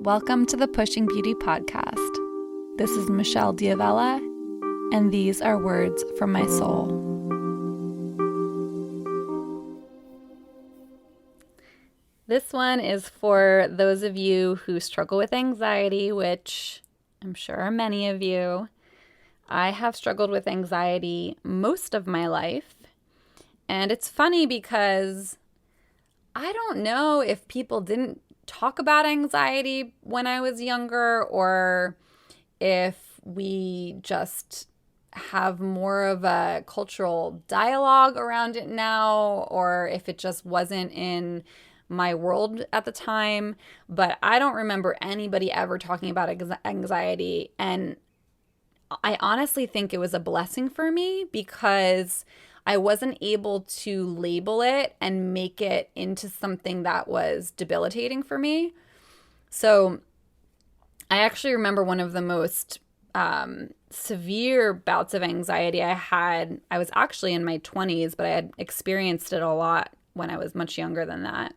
Welcome to the Pushing Beauty Podcast. This is Michelle Diavella, and these are words from my soul. This one is for those of you who struggle with anxiety, which I'm sure are many of you. I have struggled with anxiety most of my life, and it's funny because I don't know if people didn't talk about anxiety when I was younger, or if we just have more of a cultural dialogue around it now, or if it just wasn't in my world at the time. But I don't remember anybody ever talking about anxiety, and I honestly think it was a blessing for me because I wasn't able to label it and make it into something that was debilitating for me. So I actually remember one of the most severe bouts of anxiety I had. I was actually in my 20s, but I had experienced it a lot when I was much younger than that.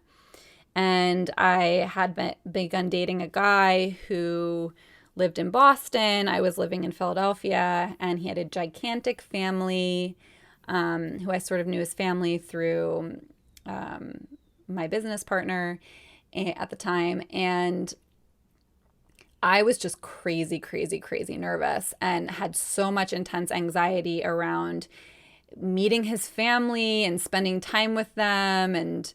And I had begun dating a guy who lived in Boston. I was living in Philadelphia, and he had a gigantic family. Who I sort of knew his family through my business partner at the time. And I was just crazy nervous and had so much intense anxiety around meeting his family and spending time with them and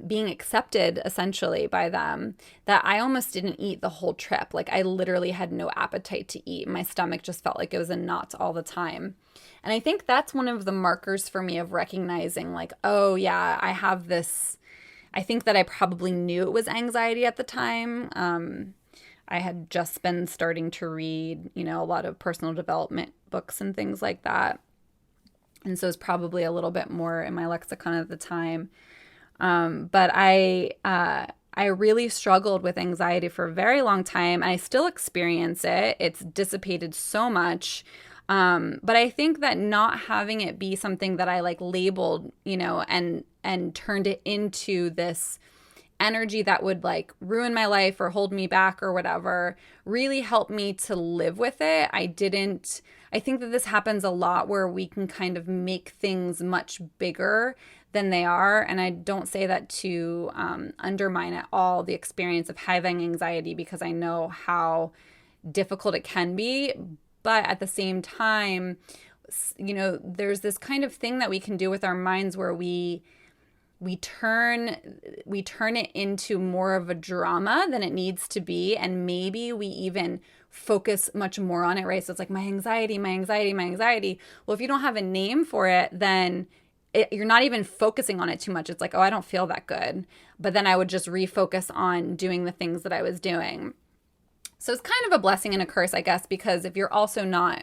being accepted essentially by them, that I almost didn't eat the whole trip. Like, I literally had no appetite to eat. My stomach just felt like it was in knots all the time. And I think that's one of the markers for me of recognizing, like, oh yeah, I have this. I think that I probably knew it was anxiety at the time. I had just been starting to read, a lot of personal development books and things like that. And so it's probably a little bit more in my lexicon at the time. But I really struggled with anxiety for a very long time. I still experience it. It's dissipated so much. But I think that not having it be something that I labeled, and turned it into this energy that would ruin my life or hold me back or whatever, really helped me to live with it. I think that this happens a lot where we can kind of make things much bigger than they are. And I don't say that to undermine at all the experience of having anxiety, because I know how difficult it can be. But at the same time, there's this kind of thing that we can do with our minds where we turn it into more of a drama than it needs to be. And maybe we even focus much more on it, right? So it's like, my anxiety. Well, if you don't have a name for it, then you're not even focusing on it too much. It's like, oh, I don't feel that good. But then I would just refocus on doing the things that I was doing. So it's kind of a blessing and a curse, I guess, because if you're also not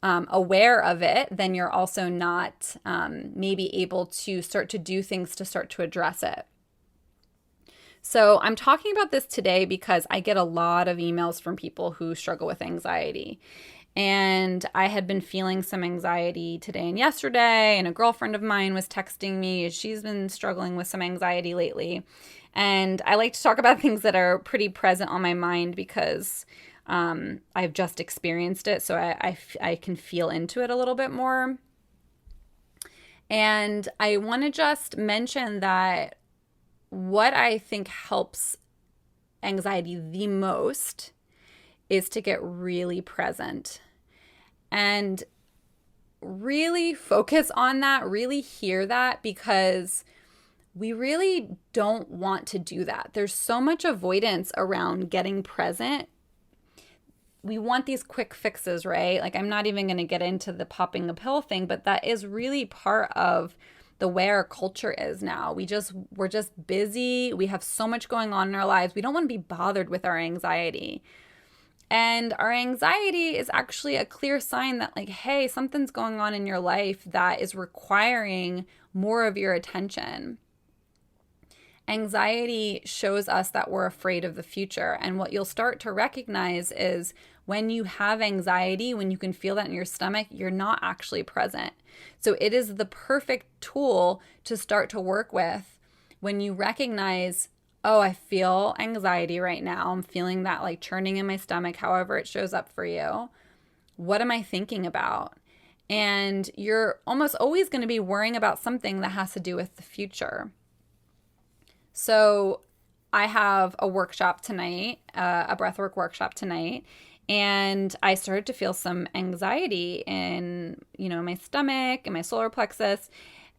aware of it, then you're also not maybe able to start to do things to start to address it. So I'm talking about this today because I get a lot of emails from people who struggle with anxiety. And I had been feeling some anxiety today and yesterday, and a girlfriend of mine was texting me. She's been struggling with some anxiety lately. And I like to talk about things that are pretty present on my mind because I've just experienced it, so I can feel into it a little bit more. And I want to just mention that what I think helps anxiety the most is to get really present and really focus on that, really hear that, because we really don't want to do that. There's so much avoidance around getting present. We want these quick fixes, right? I'm not even going to get into the popping a pill thing, but that is really part of the way our culture is now. We're just busy. We have so much going on in our lives. We don't want to be bothered with our anxiety. And our anxiety is actually a clear sign that hey, something's going on in your life that is requiring more of your attention. Anxiety shows us that we're afraid of the future. And what you'll start to recognize is when you have anxiety, when you can feel that in your stomach, you're not actually present. So it is the perfect tool to start to work with when you recognize, oh, I feel anxiety right now. I'm feeling that like churning in my stomach, however it shows up for you. What am I thinking about? And you're almost always going to be worrying about something that has to do with the future. So I have a workshop tonight, a breathwork workshop tonight, and I started to feel some anxiety in, my stomach and my solar plexus.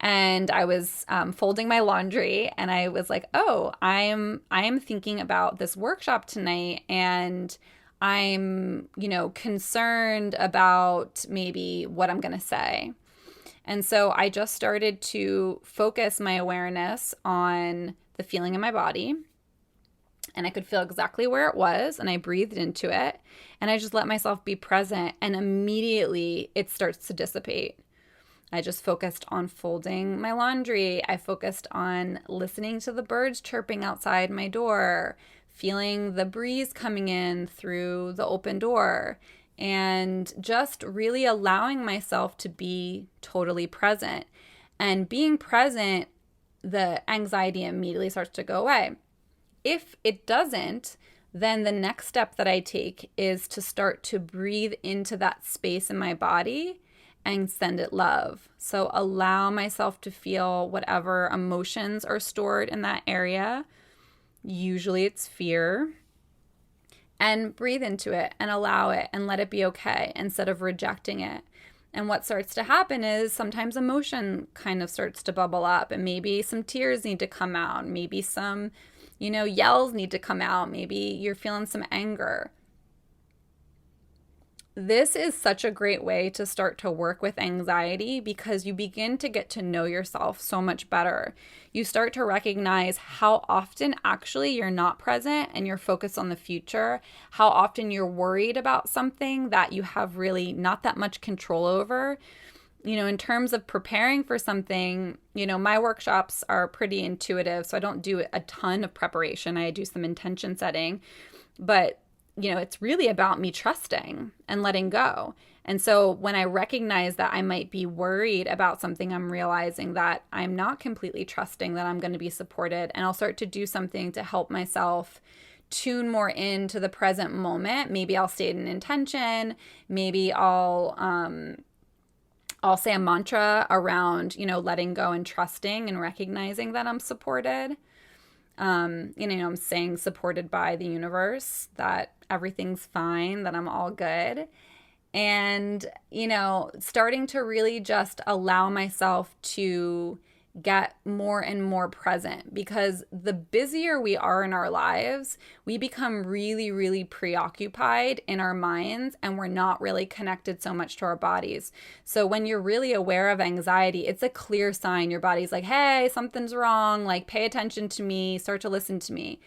And I was folding my laundry, and I was like, "Oh, I am thinking about this workshop tonight, and I'm, concerned about maybe what I'm going to say." And so I just started to focus my awareness on the feeling in my body, and I could feel exactly where it was, and I breathed into it, and I just let myself be present, and immediately it starts to dissipate. I just focused on folding my laundry. I focused on listening to the birds chirping outside my door, feeling the breeze coming in through the open door, and just really allowing myself to be totally present. And being present, the anxiety immediately starts to go away. If it doesn't, then the next step that I take is to start to breathe into that space in my body and send it love. So allow myself to feel whatever emotions are stored in that area. Usually it's fear. And breathe into it and allow it and let it be okay instead of rejecting it. And what starts to happen is sometimes emotion kind of starts to bubble up, and maybe some tears need to come out. Maybe some, yells need to come out. Maybe you're feeling some anger. This is such a great way to start to work with anxiety because you begin to get to know yourself so much better. You start to recognize how often actually you're not present and you're focused on the future, how often you're worried about something that you have really not that much control over. In terms of preparing for something, my workshops are pretty intuitive, so I don't do a ton of preparation. I do some intention setting, but it's really about me trusting and letting go. And so when I recognize that I might be worried about something, I'm realizing that I'm not completely trusting that I'm going to be supported. And I'll start to do something to help myself tune more into the present moment. Maybe I'll state an intention. Maybe I'll say a mantra around, letting go and trusting and recognizing that I'm supported. I'm saying supported by the universe, that everything's fine, that I'm all good. And, starting to really just allow myself to get more and more present, because the busier we are in our lives, we become really, really preoccupied in our minds, and we're not really connected so much to our bodies. So when you're really aware of anxiety, it's a clear sign. Your body's like, hey, something's wrong. Like, pay attention to me, start to listen to me.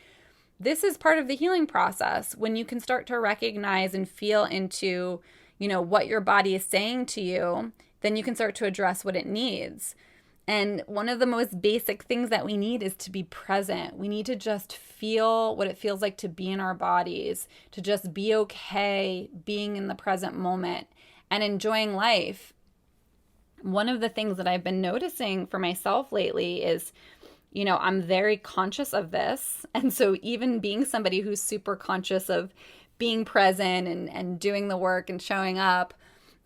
This is part of the healing process when you can start to recognize and feel into, what your body is saying to you, then you can start to address what it needs. And one of the most basic things that we need is to be present. We need to just feel what it feels like to be in our bodies, to just be okay being in the present moment and enjoying life. One of the things that I've been noticing for myself lately is, I'm very conscious of this. And so even being somebody who's super conscious of being present and doing the work and showing up,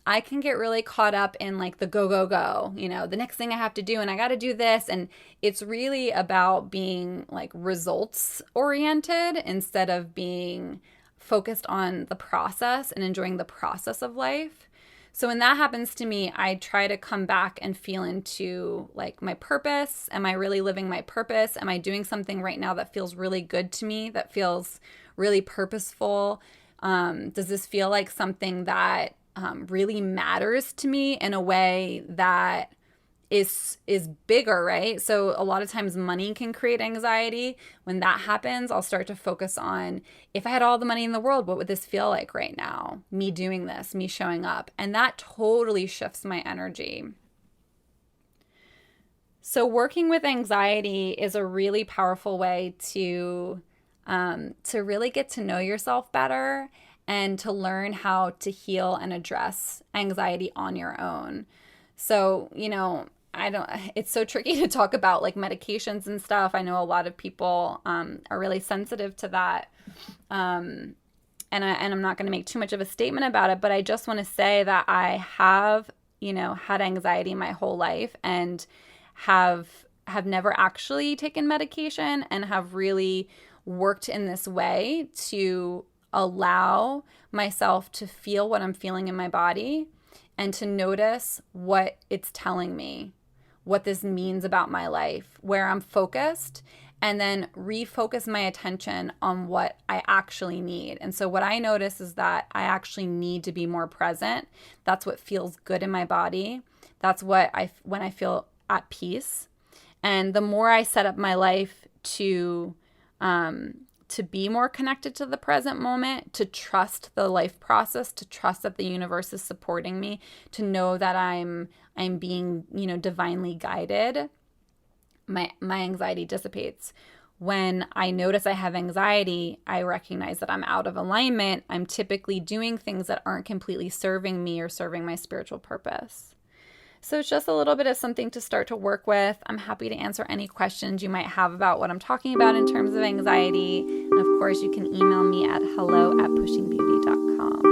I can get really caught up in like the go, go, go, the next thing I have to do, and I got to do this. And it's really about being like results oriented instead of being focused on the process and enjoying the process of life. So when that happens to me, I try to come back and feel into like my purpose. Am I really living my purpose? Am I doing something right now that feels really good to me, that feels really purposeful? Does this feel like something that really matters to me in a way that is bigger, right? So a lot of times money can create anxiety. When that happens, I'll start to focus on, if I had all the money in the world, what would this feel like right now? Me doing this, me showing up. And that totally shifts my energy. So working with anxiety is a really powerful way to really get to know yourself better and to learn how to heal and address anxiety on your own. So, it's so tricky to talk about like medications and stuff. I know a lot of people are really sensitive to that. And I'm not going to make too much of a statement about it, but I just want to say that I have, had anxiety my whole life and have never actually taken medication and have really worked in this way to allow myself to feel what I'm feeling in my body and to notice what it's telling me, what this means about my life, where I'm focused, and then refocus my attention on what I actually need. And so what I notice is that I actually need to be more present. That's what feels good in my body. That's when I feel at peace. And the more I set up my life to be more connected to the present moment, to trust the life process, to trust that the universe is supporting me, to know that I'm being, divinely guided, my anxiety dissipates. When I notice I have anxiety, I recognize that I'm out of alignment. I'm typically doing things that aren't completely serving me or serving my spiritual purpose. So it's just a little bit of something to start to work with. I'm happy to answer any questions you might have about what I'm talking about in terms of anxiety. And of course, you can email me at hello@pushingbeauty.com.